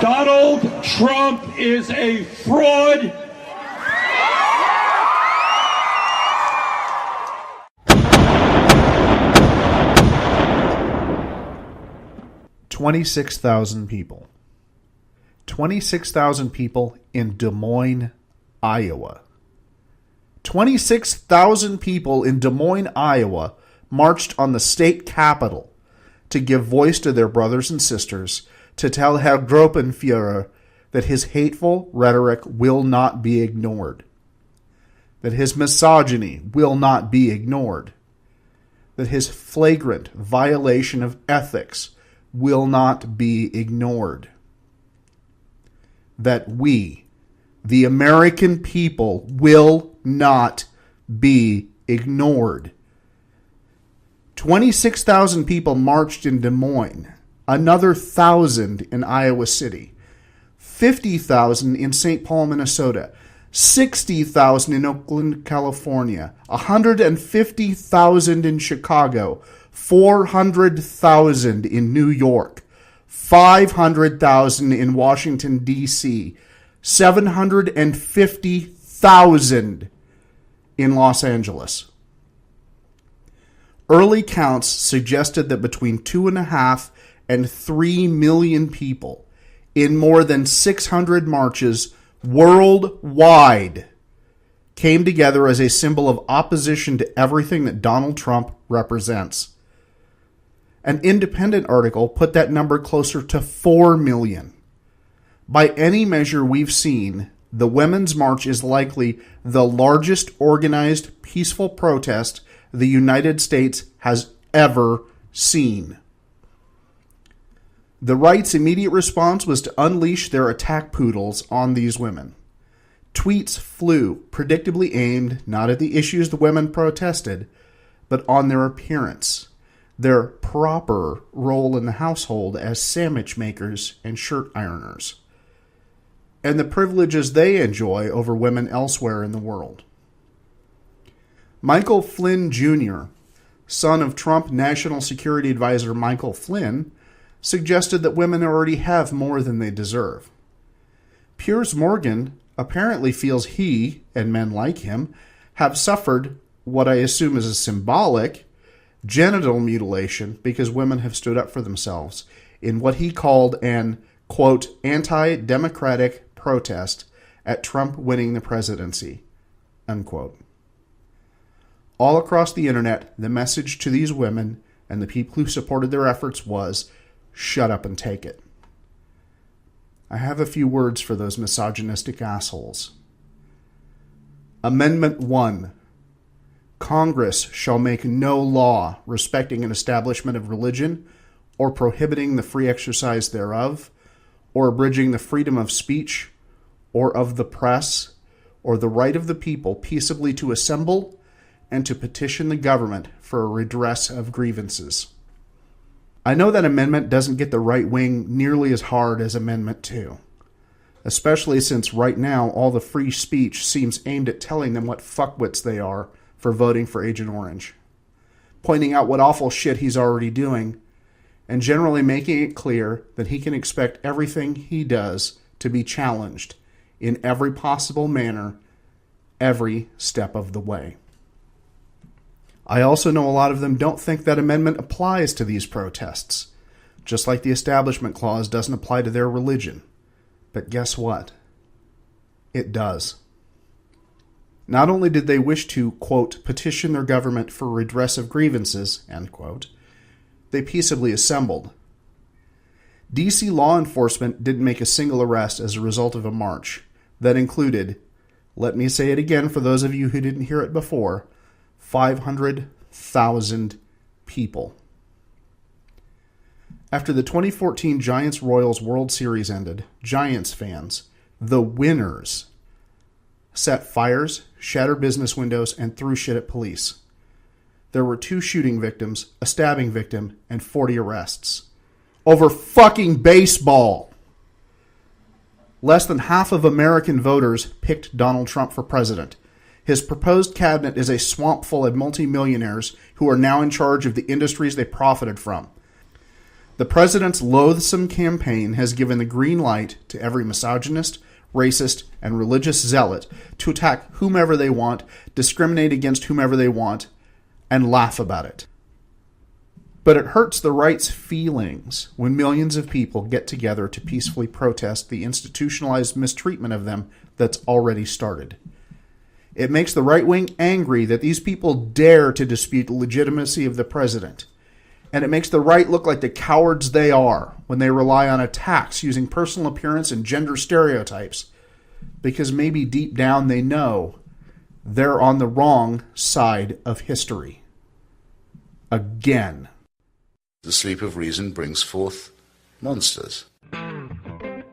Donald Trump is a fraud. $26,000 people. 26,000 people in Des Moines, Iowa. 26,000 people in Des Moines, Iowa marched on the state capitol to give voice to their brothers and sisters, to tell Herr Gruppenführer that his hateful rhetoric will not be ignored, that his misogyny will not be ignored, that his flagrant violation of ethics will not be ignored, that we, the American people, will not be ignored. 26,000 people marched in Des Moines, another 1,000 in Iowa City, 50,000 in St. Paul, Minnesota, 60,000 in Oakland, California, 150,000 in Chicago, 400,000 in New York, 500,000 in Washington, D.C., 750,000 in Los Angeles. Early counts suggested that between 2.5 and 3 million people in more than 600 marches worldwide came together as a symbol of opposition to everything that Donald Trump represents. An independent article put that number closer to 4 million. By any measure we've seen, the Women's March is likely the largest organized peaceful protest the United States has ever seen. The right's immediate response was to unleash their attack poodles on these women. Tweets flew, predictably aimed not at the issues the women protested, but on their appearance, their proper role in the household as sandwich makers and shirt ironers, and the privileges they enjoy over women elsewhere in the world. Michael Flynn Jr., son of Trump National Security Advisor Michael Flynn, suggested that women already have more than they deserve. Piers Morgan apparently feels he, and men like him, have suffered what I assume is a symbolic genital mutilation because women have stood up for themselves in what he called an, quote, anti-democratic protest at Trump winning the presidency, unquote. All across the internet, the message to these women and the people who supported their efforts was, shut up and take it. I have a few words for those misogynistic assholes. Amendment 1. Congress shall make no law respecting an establishment of religion or prohibiting the free exercise thereof, or abridging the freedom of speech or of the press, or the right of the people peaceably to assemble and to petition the government for a redress of grievances. I know that amendment doesn't get the right wing nearly as hard as Amendment 2, especially since right now all the free speech seems aimed at telling them what fuckwits they are for voting for Agent Orange, pointing out what awful shit he's already doing, and generally making it clear that he can expect everything he does to be challenged in every possible manner, every step of the way. I also know a lot of them don't think that amendment applies to these protests, just like the Establishment Clause doesn't apply to their religion. But guess what? It does. Not only did they wish to, quote, petition their government for redress of grievances, end quote, they peaceably assembled. D.C. law enforcement didn't make a single arrest as a result of a march that included, let me say it again for those of you who didn't hear it before, 500,000 people. After the 2014 Giants-Royals World Series ended, Giants fans, the winners, set fires, shattered business windows, and threw shit at police. There were 2 shooting victims, a stabbing victim, and 40 arrests. Over fucking baseball! Less than half of American voters picked Donald Trump for president. His proposed cabinet is a swamp full of multimillionaires who are now in charge of the industries they profited from. The president's loathsome campaign has given the green light to every misogynist, racist, and religious zealot to attack whomever they want, discriminate against whomever they want, and laugh about it. But it hurts the right's feelings when millions of people get together to peacefully protest the institutionalized mistreatment of them that's already started. It makes the right wing angry that these people dare to dispute the legitimacy of the president. And it makes the right look like the cowards they are when they rely on attacks using personal appearance and gender stereotypes, because maybe deep down they know they're on the wrong side of history. Again. The sleep of reason brings forth monsters. I'm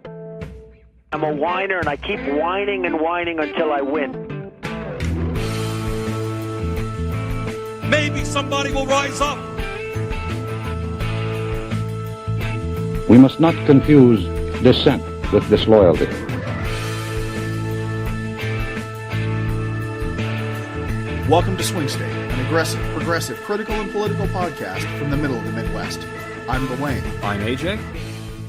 a whiner, and I keep whining and whining until I win. Maybe somebody will rise up. We must not confuse dissent with disloyalty. Welcome to Swing State, an aggressive, progressive, critical, and political podcast from the middle of the Midwest. I'm Lewayne. I'm AJ.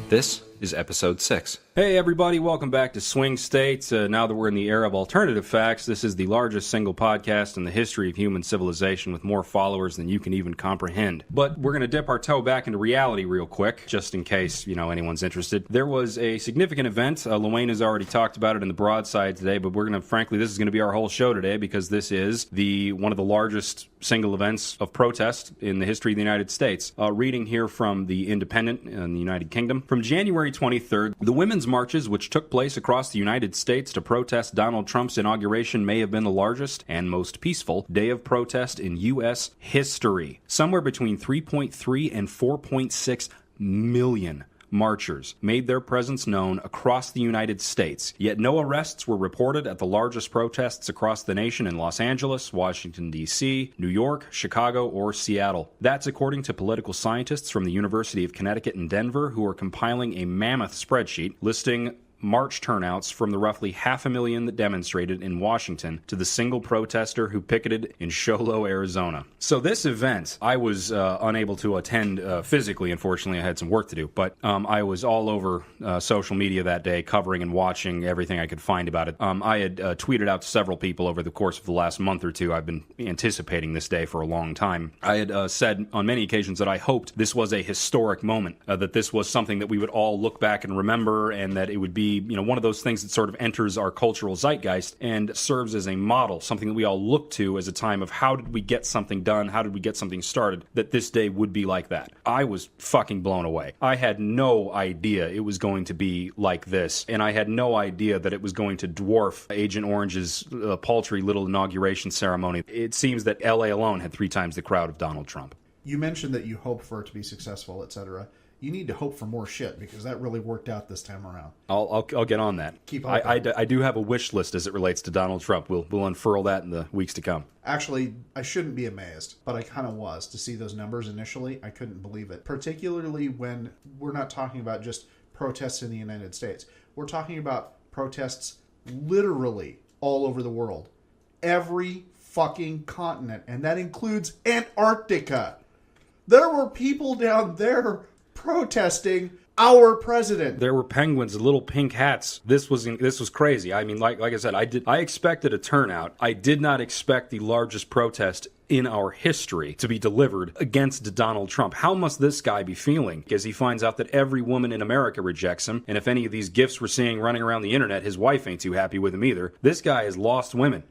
This is episode 6. Hey everybody, welcome back to Swing States. Now that we're in the era of alternative facts, this is the largest single podcast in the history of human civilization with more followers than you can even comprehend. But we're going to dip our toe back into reality real quick, just in case, anyone's interested. There was a significant event. Lewayne has already talked about it in the broadside today, but this is going to be our whole show today because this is one of the largest single events of protest in the history of the United States. Reading here from the Independent in the United Kingdom. From January 23rd, the women's marches which took place across the United States to protest Donald Trump's inauguration may have been the largest and most peaceful day of protest in U.S. history. Somewhere between 3.3 and 4.6 million marchers made their presence known across the United States, yet no arrests were reported at the largest protests across the nation in Los Angeles, Washington, D.C., New York, Chicago, or Seattle. That's according to political scientists from the University of Connecticut and Denver who are compiling a mammoth spreadsheet listing March turnouts from the roughly 500,000 that demonstrated in Washington to the single protester who picketed in Show Low, Arizona. So this event, I was unable to attend physically. Unfortunately, I had some work to do, but I was all over social media that day covering and watching everything I could find about it. I had tweeted out to several people over the course of the last month or two. I've been anticipating this day for a long time. I had said on many occasions that I hoped this was a historic moment, that this was something that we would all look back and remember, and that it would be one of those things that sort of enters our cultural zeitgeist and serves as a model, something that we all look to as a time of how did we get something done, how did we get something started, that this day would be like that. I was fucking blown away. I had no idea it was going to be like this, and I had no idea that it was going to dwarf Agent Orange's paltry little inauguration ceremony. It seems that LA alone had 3 times the crowd of Donald Trump. You mentioned that you hope for it to be successful, etc. You need to hope for more shit because that really worked out this time around. I'll get on that. Keep I do have a wish list as it relates to Donald Trump. We'll unfurl that in the weeks to come. Actually, I shouldn't be amazed, but I kind of was to see those numbers initially. I couldn't believe it, particularly when we're not talking about just protests in the United States. We're talking about protests literally all over the world, every fucking continent, and that includes Antarctica. There were people down there protesting our president. There were penguins, little pink hats. This was crazy. I mean, like I said, I expected a turnout. I did not expect the largest protest in our history to be delivered against Donald Trump. How must this guy be feeling as he finds out that every woman in America rejects him, and if any of these gifs we're seeing running around the internet, his wife ain't too happy with him either. This guy has lost women.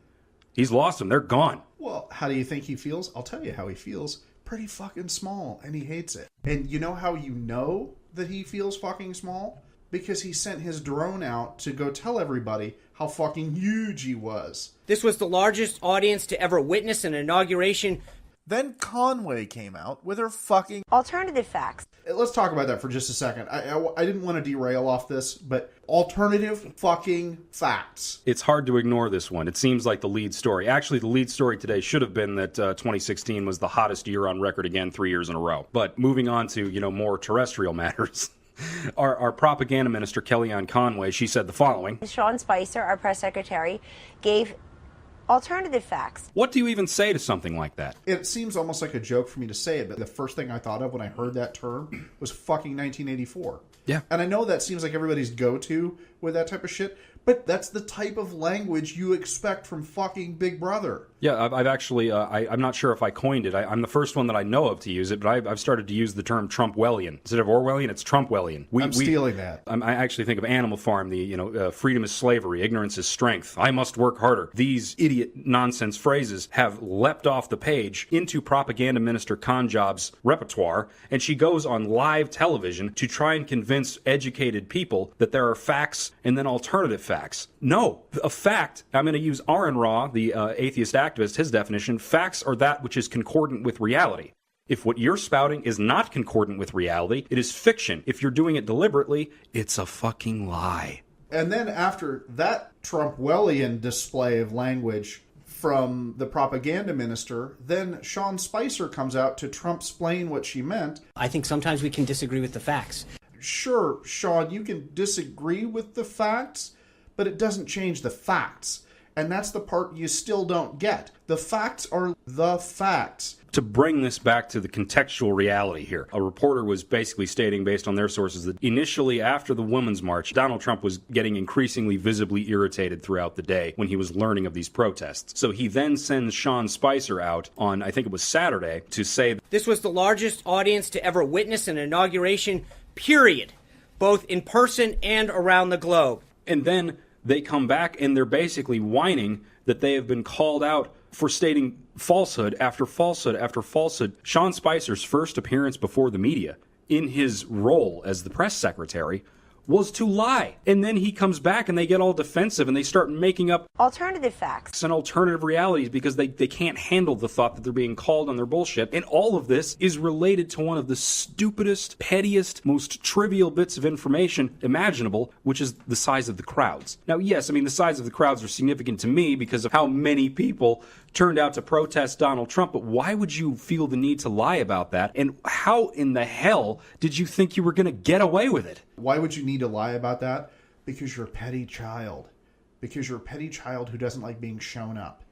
He's lost them. They're gone. Well, how do you think he feels? I'll tell you how he feels. Pretty fucking small, and he hates it. And you know how you know that he feels fucking small? Because he sent his drone out to go tell everybody how fucking huge he was. This was the largest audience to ever witness an inauguration. Then Conway came out with her fucking alternative facts. Let's talk about that for just a second. I didn't want to derail off this, but alternative fucking facts. It's hard to ignore this one. It seems like the lead story. Actually, the lead story today should have been that 2016 was the hottest year on record again 3 years in a row. But moving on to, more terrestrial matters. Our propaganda minister, KellyAnne Conway, she said the following. Sean Spicer, our press secretary, gave alternative facts. What do you even say to something like that? It seems almost like a joke for me to say it, but the first thing I thought of when I heard that term was fucking 1984. Yeah. And I know that seems like everybody's go-to with that type of shit, but that's the type of language you expect from fucking Big Brother. Yeah, I've actually, I'm not sure if I coined it. I'm the first one that I know of to use it, but I've started to use the term Trumpwellian. Instead of Orwellian, it's Trumpwellian. I'm stealing that. I actually think of Animal Farm, freedom is slavery, ignorance is strength, I must work harder. These idiot nonsense phrases have leapt off the page into Propaganda Minister Conjob's repertoire, and she goes on live television to try and convince educated people that there are facts and then alternative facts. No, a fact, I'm going to use Aron Ra, the atheist activist, his definition, facts are that which is concordant with reality. If what you're spouting is not concordant with reality, it is fiction. If you're doing it deliberately, it's a fucking lie. And then after that Trumpwellian display of language from the propaganda minister, then Sean Spicer comes out to Trump-splain what she meant. I think sometimes we can disagree with the facts. Sure, Sean, you can disagree with the facts, but it doesn't change the facts. And that's the part you still don't get. The facts are the facts. To bring this back to the contextual reality here, a reporter was basically stating, based on their sources, that initially after the Women's March, Donald Trump was getting increasingly visibly irritated throughout the day when he was learning of these protests. So he then sends Sean Spicer out on, I think it was Saturday, to say This was the largest audience to ever witness an inauguration, period, both in person and around the globe. And then they come back and they're basically whining that they have been called out for stating falsehood after falsehood after falsehood. Sean Spicer's first appearance before the media in his role as the press secretary was to lie. And then he comes back and they get all defensive and they start making up Alternative facts. and alternative realities because they can't handle the thought that they're being called on their bullshit. And all of this is related to one of the stupidest, pettiest, most trivial bits of information imaginable, which is the size of the crowds. Now, yes, I mean, the size of the crowds are significant to me because of how many people turned out to protest Donald Trump, but why would you feel the need to lie about that? And how in the hell did you think you were going to get away with it? Why would you need to lie about that? Because you're a petty child. Because you're a petty child who doesn't like being shown up.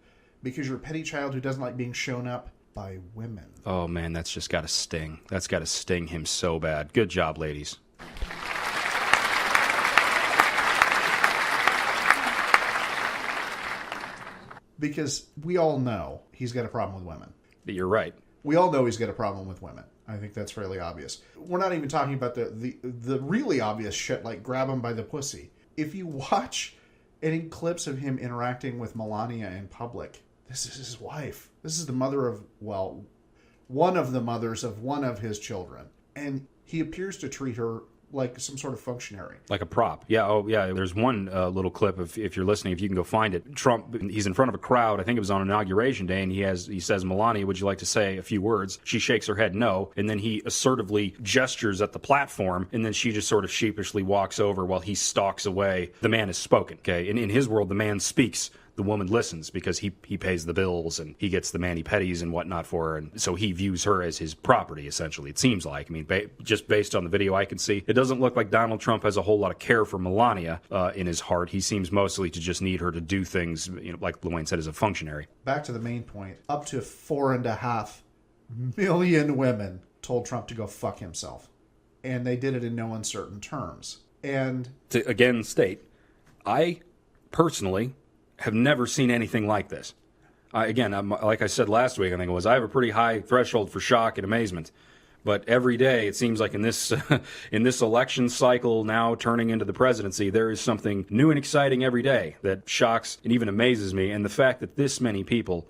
Because you're a petty child who doesn't like being shown up by women. Oh man, that's just got to sting. That's got to sting him so bad. Good job, ladies. Because we all know he's got a problem with women. You're right. We all know he's got a problem with women. I think that's fairly obvious. We're not even talking about the really obvious shit like grab him by the pussy. If you watch any clips of him interacting with Melania in public, this is his wife. This is the mother of, well, one of the mothers of one of his children. And he appears to treat her like some sort of functionary. Like a prop. Yeah, oh yeah, there's one little clip, if you're listening, if you can go find it. Trump, he's in front of a crowd, I think it was on Inauguration Day, and he says, Melania, would you like to say a few words? She shakes her head no, and then he assertively gestures at the platform, and then she just sort of sheepishly walks over while he stalks away. The man has spoken, okay? In his world, the man speaks. The woman listens because he pays the bills and he gets the mani-pedis and whatnot for her. And so he views her as his property, essentially, it seems like. I mean, just based on the video I can see, it doesn't look like Donald Trump has a whole lot of care for Melania in his heart. He seems mostly to just need her to do things, like Lewayne said, as a functionary. Back to the main point. Up to 4.5 million women told Trump to go fuck himself. And they did it in no uncertain terms. And to again state, I personally have never seen anything like this. Like I said last week, I think it was, I have a pretty high threshold for shock and amazement. But every day, it seems like in this in this election cycle now turning into the presidency, there is something new and exciting every day that shocks and even amazes me. And the fact that this many people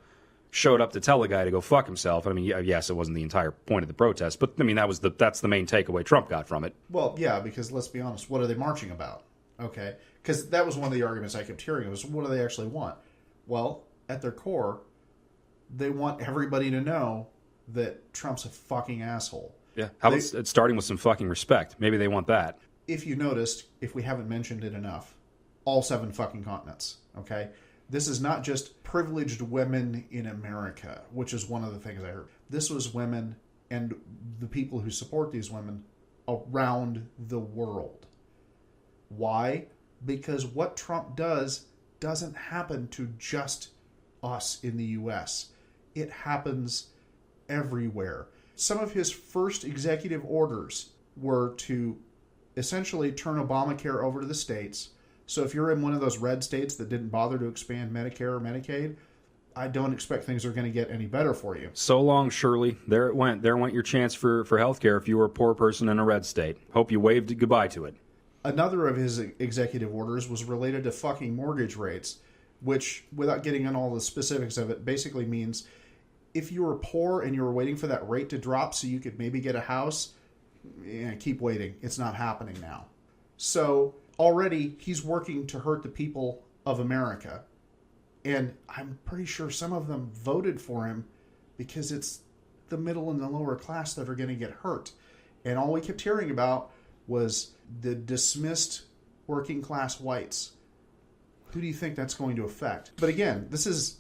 showed up to tell a guy to go fuck himself. I mean, yes, it wasn't the entire point of the protest, but I mean, that's the main takeaway Trump got from it. Well, yeah, because let's be honest, what are they marching about? Okay, because that was one of the arguments I kept hearing. Was, what do they actually want? Well, at their core, they want everybody to know that Trump's a fucking asshole. Yeah, how about starting with some fucking respect? Maybe they want that. If you noticed, if we haven't mentioned it enough, all 7 fucking continents, okay? This is not just privileged women in America, which is one of the things I heard. This was women and the people who support these women around the world. Why? Because what Trump does doesn't happen to just us in the U.S. It happens everywhere. Some of his first executive orders were to essentially turn Obamacare over to the states. So if you're in one of those red states that didn't bother to expand Medicare or Medicaid, I don't expect things are going to get any better for you. So long, Shirley. There it went. There went your chance for health care if you were a poor person in a red state. Hope you waved goodbye to it. Another of his executive orders was related to fucking mortgage rates, which, without getting into all the specifics of it, basically means if you were poor and you were waiting for that rate to drop so you could maybe get a house, keep waiting. It's not happening now. So already he's working to hurt the people of America. And I'm pretty sure some of them voted for him because it's the middle and the lower class that are going to get hurt. And all we kept hearing about was the dismissed working class whites. Who do you think that's going to affect? But again, this is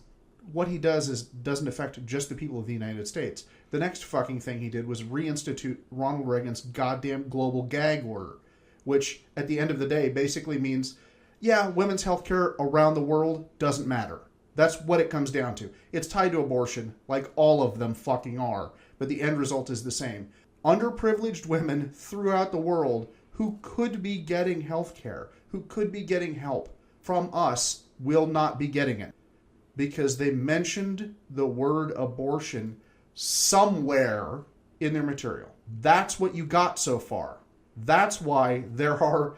what he doesn't affect just the people of the United States. The next fucking thing he did was reinstitute Ronald Reagan's goddamn global gag order, which at the end of the day basically means, yeah, women's health care around the world doesn't matter. That's what it comes down to. It's tied to abortion, like all of them fucking are, but the end result is the same. Underprivileged women throughout the world who could be getting health care, who could be getting help from us, will not be getting it because they mentioned the word abortion somewhere in their material. That's what you got so far. That's why there are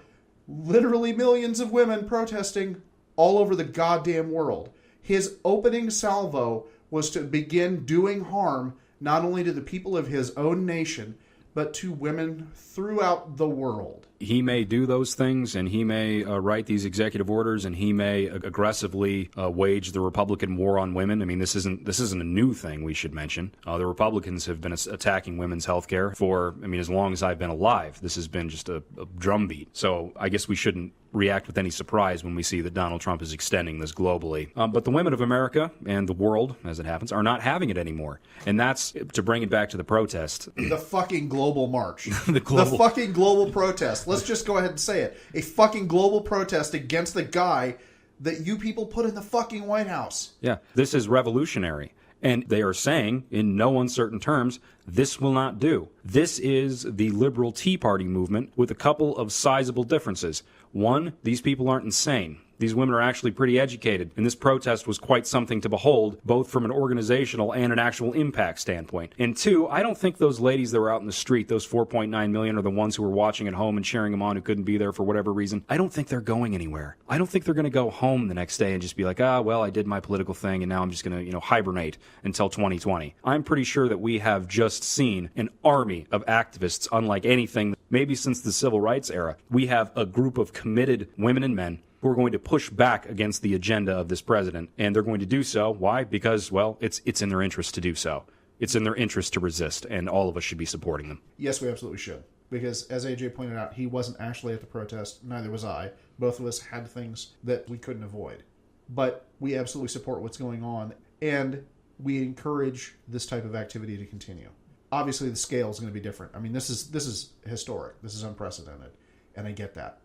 literally millions of women protesting all over the goddamn world. His opening salvo was to begin doing harm not only to the people of his own nation, but to women throughout the world. He may do those things, and he may write these executive orders, and he may aggressively wage the Republican war on women. I mean, this isn't a new thing, we should mention. The Republicans have been attacking women's health care for, as long as I've been alive. This has been just a drumbeat. So I guess we shouldn't react with any surprise when we see that Donald Trump is extending this globally. But the women of America and the world, as it happens, are not having it anymore. And that's, to bring it back to the protest. The fucking global march. The fucking global protest. Let's just go ahead and say it. A fucking global protest against the guy that you people put in the fucking White House. Yeah, this is revolutionary. And they are saying, in no uncertain terms, this will not do. This is the liberal Tea Party movement with a couple of sizable differences. One, these people aren't insane. These women are actually pretty educated, and this protest was quite something to behold, both from an organizational and an actual impact standpoint. And two, I don't think those ladies that were out in the street, those 4.9 million, are the ones who were watching at home and cheering them on who couldn't be there for whatever reason. I don't think they're going anywhere. I don't think they're going to go home the next day and just be like, well, I did my political thing, and now I'm just going to, hibernate until 2020. I'm pretty sure that we have just seen an army of activists unlike anything, maybe since the civil rights era. We have a group of committed women and men who are going to push back against the agenda of this president. And they're going to do so. Why? Because, well, it's in their interest to do so. It's in their interest to resist, and all of us should be supporting them. Yes, we absolutely should. Because, as AJ pointed out, he wasn't actually at the protest. Neither was I. Both of us had things that we couldn't avoid. But we absolutely support what's going on, and we encourage this type of activity to continue. Obviously, the scale is going to be different. This is historic. This is unprecedented, and I get that.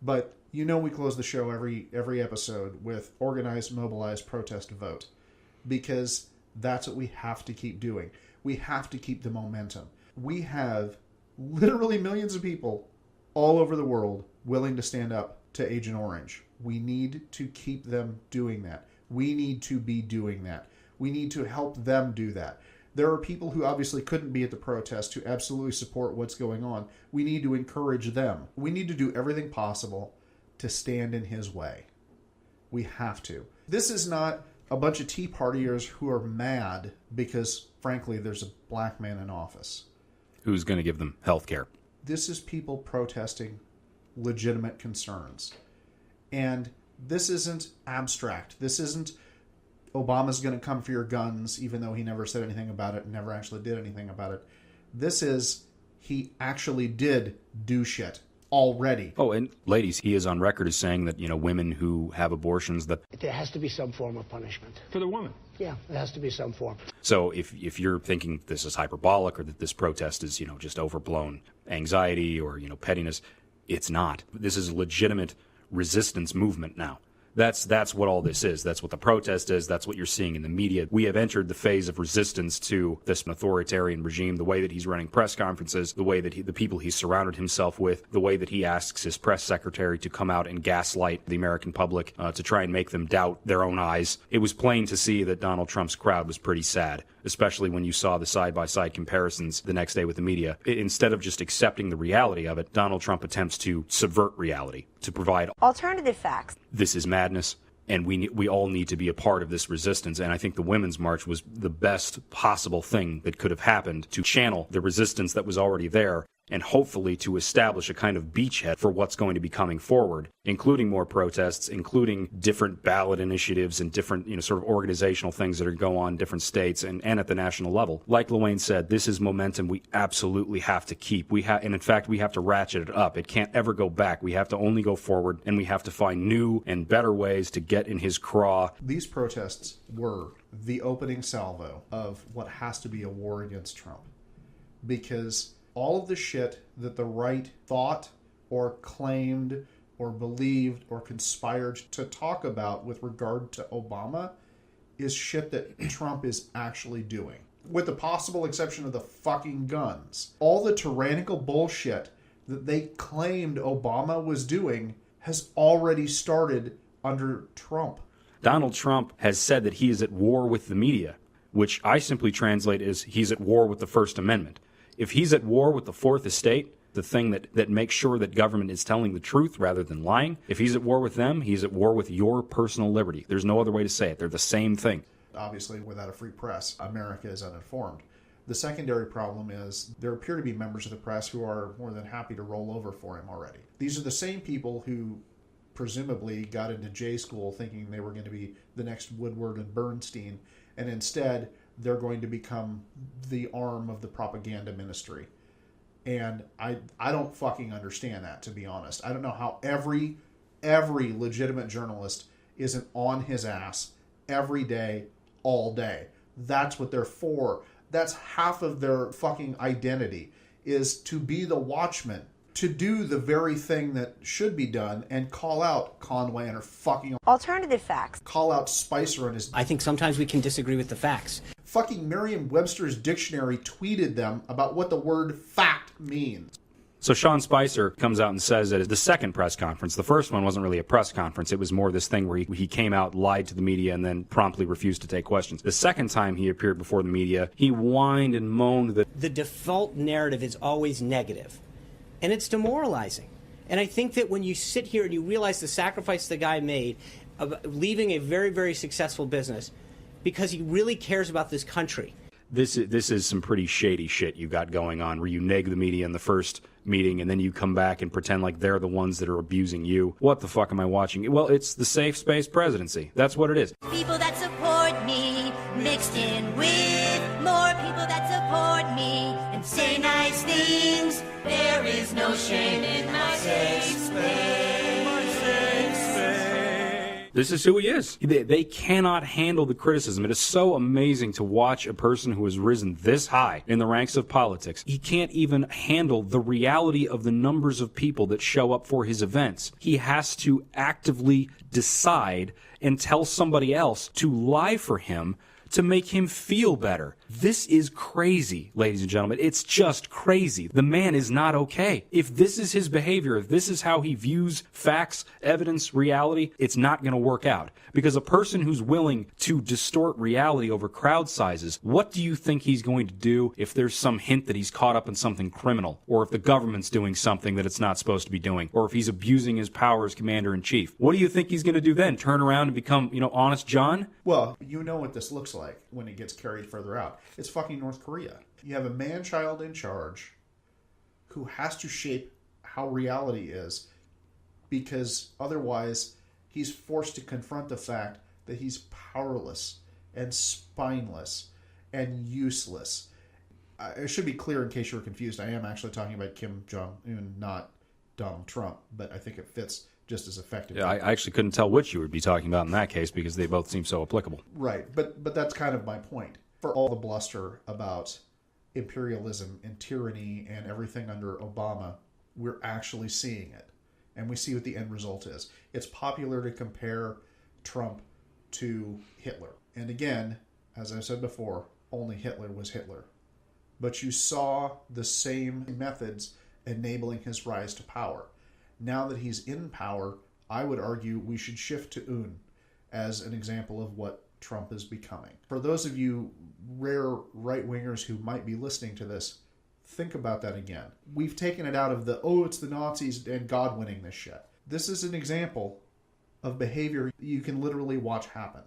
But we close the show every episode with organized, mobilized, protest, vote. Because that's what we have to keep doing. We have to keep the momentum. We have literally millions of people all over the world willing to stand up to Agent Orange. We need to keep them doing that. We need to be doing that. We need to help them do that. There are people who obviously couldn't be at the protest who absolutely support what's going on. We need to encourage them. We need to do everything possible to stand in his way. We have to. This is not a bunch of Tea Partiers who are mad because, frankly, there's a black man in office. Who's going to give them health care? This is people protesting legitimate concerns. And this isn't abstract. This isn't Obama's going to come for your guns, even though he never said anything about it and never actually did anything about it. This is, he actually did do shit already. Oh, and ladies, he is on record as saying that, women who have abortions, that there has to be some form of punishment. For the woman. Yeah, there has to be some form. So if you're thinking this is hyperbolic or that this protest is, just overblown anxiety or, pettiness, it's not. This is a legitimate resistance movement now. That's what all this is. That's what the protest is. That's what you're seeing in the media. We have entered the phase of resistance to this authoritarian regime, the way that he's running press conferences, the way that the people he's surrounded himself with, the way that he asks his press secretary to come out and gaslight the American public to try and make them doubt their own eyes. It was plain to see that Donald Trump's crowd was pretty sad, especially when you saw the side-by-side comparisons the next day with the media. Instead of just accepting the reality of it, Donald Trump attempts to subvert reality, to provide alternative facts. This is madness, and we all need to be a part of this resistance. And I think the Women's March was the best possible thing that could have happened to channel the resistance that was already there, and hopefully to establish a kind of beachhead for what's going to be coming forward, including more protests, including different ballot initiatives and different, sort of organizational things that are going on in different states and at the national level. Like Lewayne said, this is momentum we absolutely have to keep. And in fact, we have to ratchet it up. It can't ever go back. We have to only go forward, and we have to find new and better ways to get in his craw. These protests were the opening salvo of what has to be a war against Trump. Because all of the shit that the right thought or claimed or believed or conspired to talk about with regard to Obama is shit that Trump is actually doing. With the possible exception of the fucking guns. All the tyrannical bullshit that they claimed Obama was doing has already started under Trump. Donald Trump has said that he is at war with the media, which I simply translate as he's at war with the First Amendment. If he's at war with the Fourth Estate, the thing that makes sure that government is telling the truth rather than lying, if he's at war with them, he's at war with your personal liberty. There's no other way to say it. They're the same thing. Obviously, without a free press, America is uninformed. The secondary problem is there appear to be members of the press who are more than happy to roll over for him already. These are the same people who presumably got into J school thinking they were going to be the next Woodward and Bernstein, and instead they're going to become the arm of the propaganda ministry. And I don't fucking understand that, to be honest. I don't know how every legitimate journalist isn't on his ass every day, all day. That's what they're for. That's half of their fucking identity, is to be the watchman, to do the very thing that should be done and call out Conway and her fucking alternative facts. Call out Spicer and his... I think sometimes we can disagree with the facts. Fucking Merriam-Webster's dictionary tweeted them about what the word fact means. So Sean Spicer comes out and says that at the second press conference, the first one wasn't really a press conference. It was more this thing where he came out, lied to the media, and then promptly refused to take questions. The second time he appeared before the media, he whined and moaned that the default narrative is always negative, and it's demoralizing. And I think that when you sit here and you realize the sacrifice the guy made of leaving a very, very successful business because he really cares about this country. This is some pretty shady shit you got going on, where you neg the media in the first meeting and then you come back and pretend like they're the ones that are abusing you. What the fuck am I watching? Well, it's the safe space presidency. That's what it is. People that support me, mixed in with more people that support me and say nice things. There is no shame in my safe space. This is who he is. They cannot handle the criticism. It is so amazing to watch a person who has risen this high in the ranks of politics. He can't even handle the reality of the numbers of people that show up for his events. He has to actively decide and tell somebody else to lie for him to make him feel better. This is crazy, ladies and gentlemen. It's just crazy. The man is not okay. If this is his behavior, if this is how he views facts, evidence, reality, it's not going to work out. Because a person who's willing to distort reality over crowd sizes, what do you think he's going to do if there's some hint that he's caught up in something criminal? Or if the government's doing something that it's not supposed to be doing? Or if he's abusing his power as commander-in-chief? What do you think he's going to do then? Turn around and become, Honest John? Well, you know what this looks like when it gets carried further out. It's fucking North Korea. You have a man-child in charge who has to shape how reality is, because otherwise he's forced to confront the fact that he's powerless and spineless and useless. It should be clear, in case you were confused, I am actually talking about Kim Jong-un, not Donald Trump, but I think it fits just as effectively. Yeah, I actually couldn't tell which you would be talking about in that case, because they both seem so applicable. Right, but that's kind of my point. For all the bluster about imperialism and tyranny and everything under Obama, we're actually seeing it. And we see what the end result is. It's popular to compare Trump to Hitler. And again, as I said before, only Hitler was Hitler. But you saw the same methods enabling his rise to power. Now that he's in power, I would argue we should shift to Un as an example of what Trump is becoming. For those of you rare right-wingers who might be listening to this, think about that again. We've taken it out of the, it's the Nazis and God winning this shit. This is an example of behavior you can literally watch happen.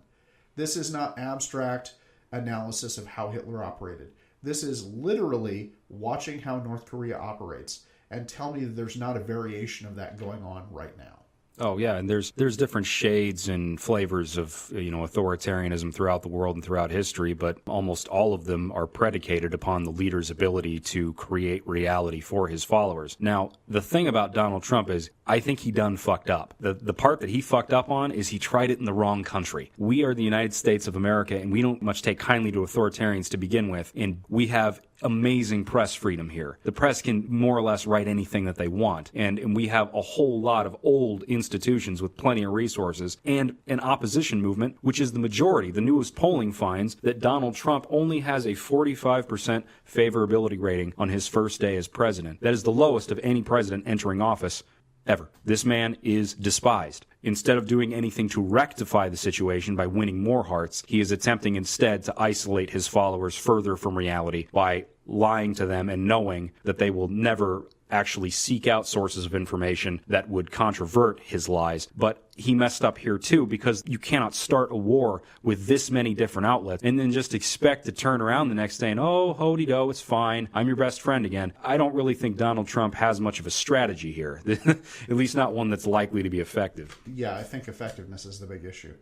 This is not abstract analysis of how Hitler operated. This is literally watching how North Korea operates, and tell me that there's not a variation of that going on right now. Oh yeah, and there's different shades and flavors of authoritarianism throughout the world and throughout history, but almost all of them are predicated upon the leader's ability to create reality for his followers. Now, the thing about Donald Trump is, I think he done fucked up. The part that he fucked up on is he tried it in the wrong country. We are the United States of America, and we don't much take kindly to authoritarians to begin with, and we have amazing press freedom here. The press can more or less write anything that they want, and we have a whole lot of old institutions with plenty of resources and an opposition movement, which is the majority. The newest polling finds that Donald Trump only has a 45% favorability rating on his first day as president. That is the lowest of any president entering office ever. This man is despised. Instead of doing anything to rectify the situation by winning more hearts, he is attempting instead to isolate his followers further from reality by lying to them and knowing that they will never actually seek out sources of information that would controvert his lies. But he messed up here too, because you cannot start a war with this many different outlets and then just expect to turn around the next day and, oh, ho-de-do, it's fine, I'm your best friend again. I don't really think Donald Trump has much of a strategy here, at least not one that's likely to be effective. Yeah, I think effectiveness is the big issue.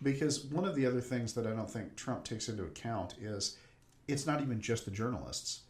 Because one of the other things that I don't think Trump takes into account is it's not even just the journalists.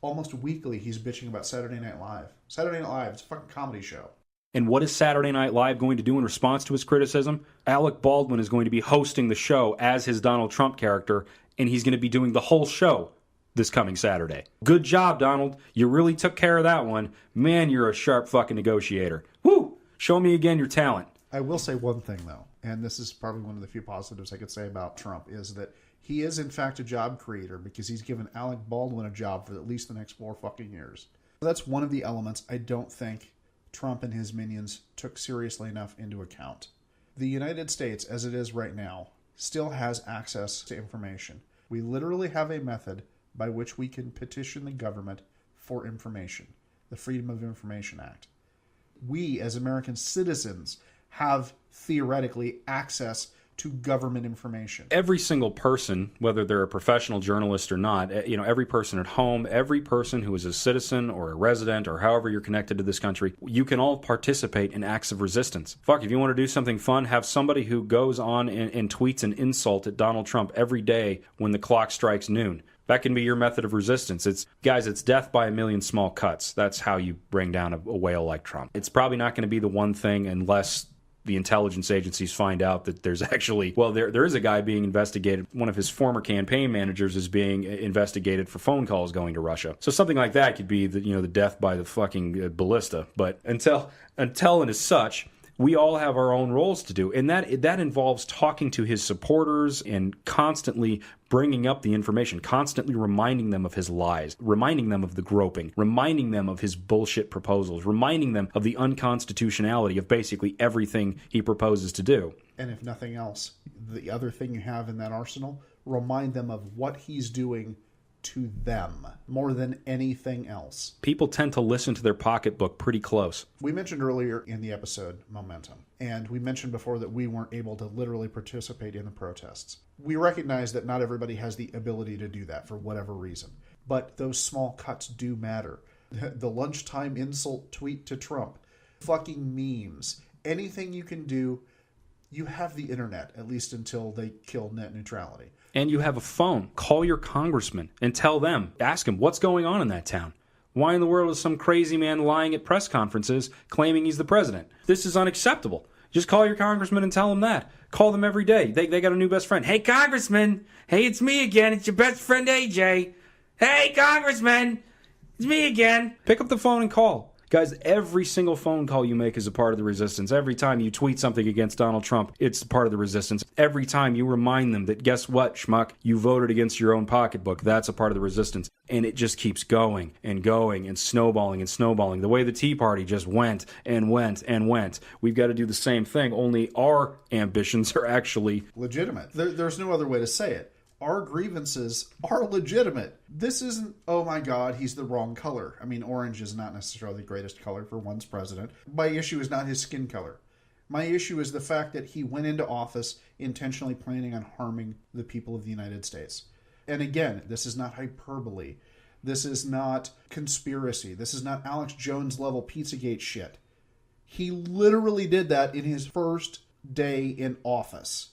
Almost weekly, he's bitching about Saturday Night Live. Saturday Night Live, it's a fucking comedy show. And what is Saturday Night Live going to do in response to his criticism? Alec Baldwin is going to be hosting the show as his Donald Trump character, and he's going to be doing the whole show this coming Saturday. Good job, Donald. You really took care of that one. Man, you're a sharp fucking negotiator. Woo! Show me again your talent. I will say one thing, though, and this is probably one of the few positives I could say about Trump, is that he is, in fact, a job creator because he's given Alec Baldwin a job for at least the next 4 fucking years. So that's one of the elements I don't think Trump and his minions took seriously enough into account. The United States, as it is right now, still has access to information. We literally have a method by which we can petition the government for information, the Freedom of Information Act. We, as American citizens, have theoretically access to government information. Every single person, whether they're a professional journalist or not, every person at home, every person who is a citizen or a resident or however you're connected to this country, you can all participate in acts of resistance. Fuck, if you want to do something fun, have somebody who goes on and tweets an insult at Donald Trump every day when the clock strikes noon. That can be your method of resistance. It's death by a million small cuts. That's how you bring down a whale like Trump. It's probably not going to be the one thing unless the intelligence agencies find out that there's actually, there is a guy being investigated. One of his former campaign managers is being investigated for phone calls going to Russia. So something like that could be the death by the fucking ballista. But until and as such, we all have our own roles to do, and that involves talking to his supporters and constantly bringing up the information, constantly reminding them of his lies, reminding them of the groping, reminding them of his bullshit proposals, reminding them of the unconstitutionality of basically everything he proposes to do. And if nothing else, the other thing you have in that arsenal, remind them of what he's doing to them more than anything else. People tend to listen to their pocketbook pretty close. We mentioned earlier in the episode momentum, and we mentioned before that we weren't able to literally participate in the protests. We recognize that not everybody has the ability to do that for whatever reason, but those small cuts do matter. The lunchtime insult tweet to Trump, fucking memes, anything you can do. You have the internet, at least until they kill net neutrality. And you have a phone. Call your congressman and tell them. Ask him, what's going on in that town? Why in the world is some crazy man lying at press conferences claiming he's the president? This is unacceptable. Just call your congressman and tell him that. Call them every day. They got a new best friend. Hey, congressman. Hey, it's me again. It's your best friend, AJ. Hey, congressman. It's me again. Pick up the phone and call. Guys, every single phone call you make is a part of the resistance. Every time you tweet something against Donald Trump, it's part of the resistance. Every time you remind them that, guess what, schmuck, you voted against your own pocketbook, that's a part of the resistance. And it just keeps going and going and snowballing and snowballing. The way the Tea Party just went and went and went. We've got to do the same thing, only our ambitions are actually legitimate. There's no other way to say it. Our grievances are legitimate. This isn't, oh my God, he's the wrong color. I mean, orange is not necessarily the greatest color for one's president. My issue is not his skin color. My issue is the fact that he went into office intentionally planning on harming the people of the United States. And again, this is not hyperbole. This is not conspiracy. This is not Alex Jones level Pizzagate shit. He literally did that in his first day in office.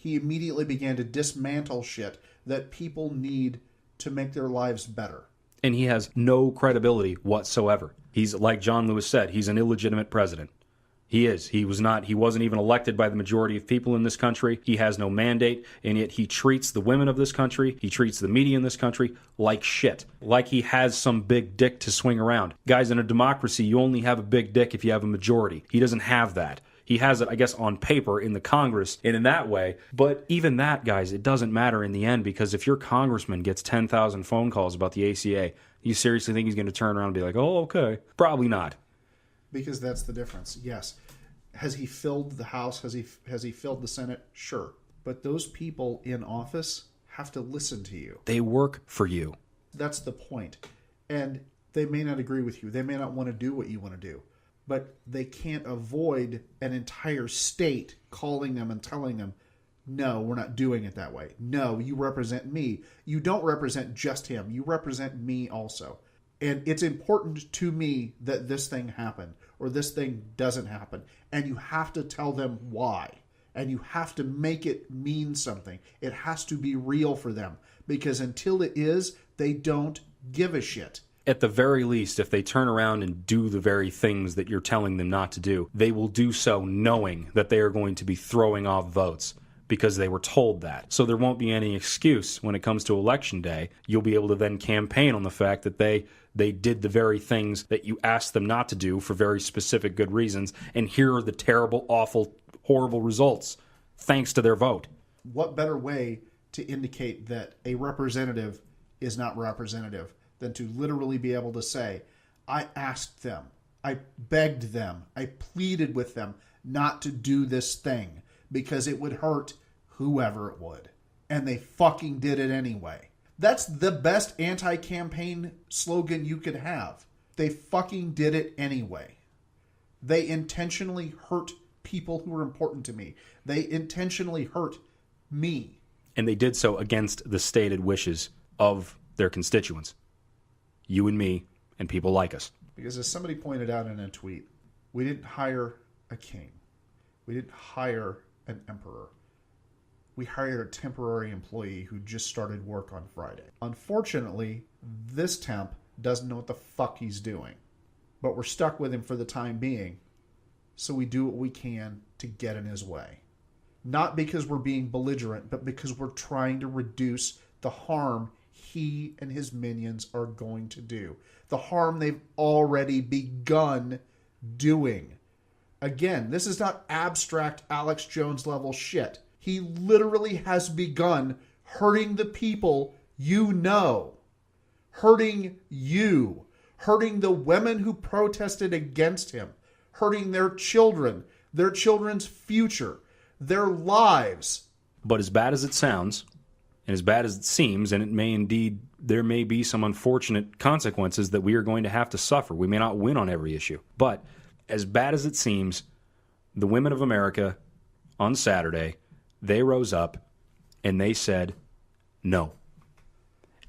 He immediately began to dismantle shit that people need to make their lives better. And he has no credibility whatsoever. He's, like John Lewis said, he's an illegitimate president. He is. He wasn't even elected by the majority of people in this country. He has no mandate, and yet he treats the women of this country, he treats the media in this country like shit. Like he has some big dick to swing around. Guys, in a democracy, you only have a big dick if you have a majority. He doesn't have that. He has it, I guess, on paper in the Congress and in that way. But even that, guys, it doesn't matter in the end, because if your congressman gets 10,000 phone calls about the ACA, you seriously think he's going to turn around and be like, oh, okay? Probably not. Because that's the difference. Yes. Has he filled the House? Has he filled the Senate? Sure. But those people in office have to listen to you. They work for you. That's the point. And they may not agree with you. They may not want to do what you want to do. But they can't avoid an entire state calling them and telling them, no, we're not doing it that way. No, you represent me. You don't represent just him. You represent me also. And it's important to me that this thing happen or this thing doesn't happen. And you have to tell them why. And you have to make it mean something. It has to be real for them. Because until it is, they don't give a shit. At the very least, if they turn around and do the very things that you're telling them not to do, they will do so knowing that they are going to be throwing off votes because they were told that. So there won't be any excuse when it comes to Election Day. You'll be able to then campaign on the fact that they did the very things that you asked them not to do for very specific good reasons, and here are the terrible, awful, horrible results thanks to their vote. What better way to indicate that a representative is not representative than to literally be able to say, I asked them, I begged them, I pleaded with them not to do this thing because it would hurt whoever it would. And they fucking did it anyway. That's the best anti-campaign slogan you could have. They fucking did it anyway. They intentionally hurt people who are important to me. They intentionally hurt me. And they did so against the stated wishes of their constituents. You and me and people like us. Because as somebody pointed out in a tweet, we didn't hire a king. We didn't hire an emperor. We hired a temporary employee who just started work on Friday. Unfortunately, this temp doesn't know what the fuck he's doing. But we're stuck with him for the time being. So we do what we can to get in his way. Not because we're being belligerent, but because we're trying to reduce the harm he and his minions are going to do. The harm they've already begun doing. Again, this is not abstract Alex Jones level shit. He literally has begun hurting the people you know. Hurting you. Hurting the women who protested against him. Hurting their children. Their children's future. Their lives. But as bad as it sounds, and as bad as it seems, and there may be some unfortunate consequences that we are going to have to suffer. We may not win on every issue. But as bad as it seems, the women of America on Saturday, they rose up and they said no.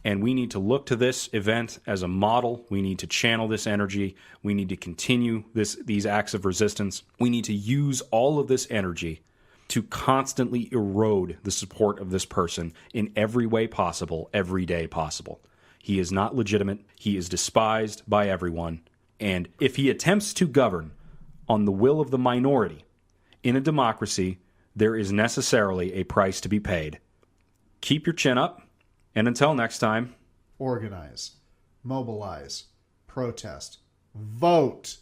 And we need to look to this event as a model. We need to channel this energy. We need to continue these acts of resistance. We need to use all of this energy to constantly erode the support of this person in every way possible, every day possible. He is not legitimate. He is despised by everyone. And if he attempts to govern on the will of the minority in a democracy, there is necessarily a price to be paid. Keep your chin up, and until next time, organize, mobilize, protest, Vote.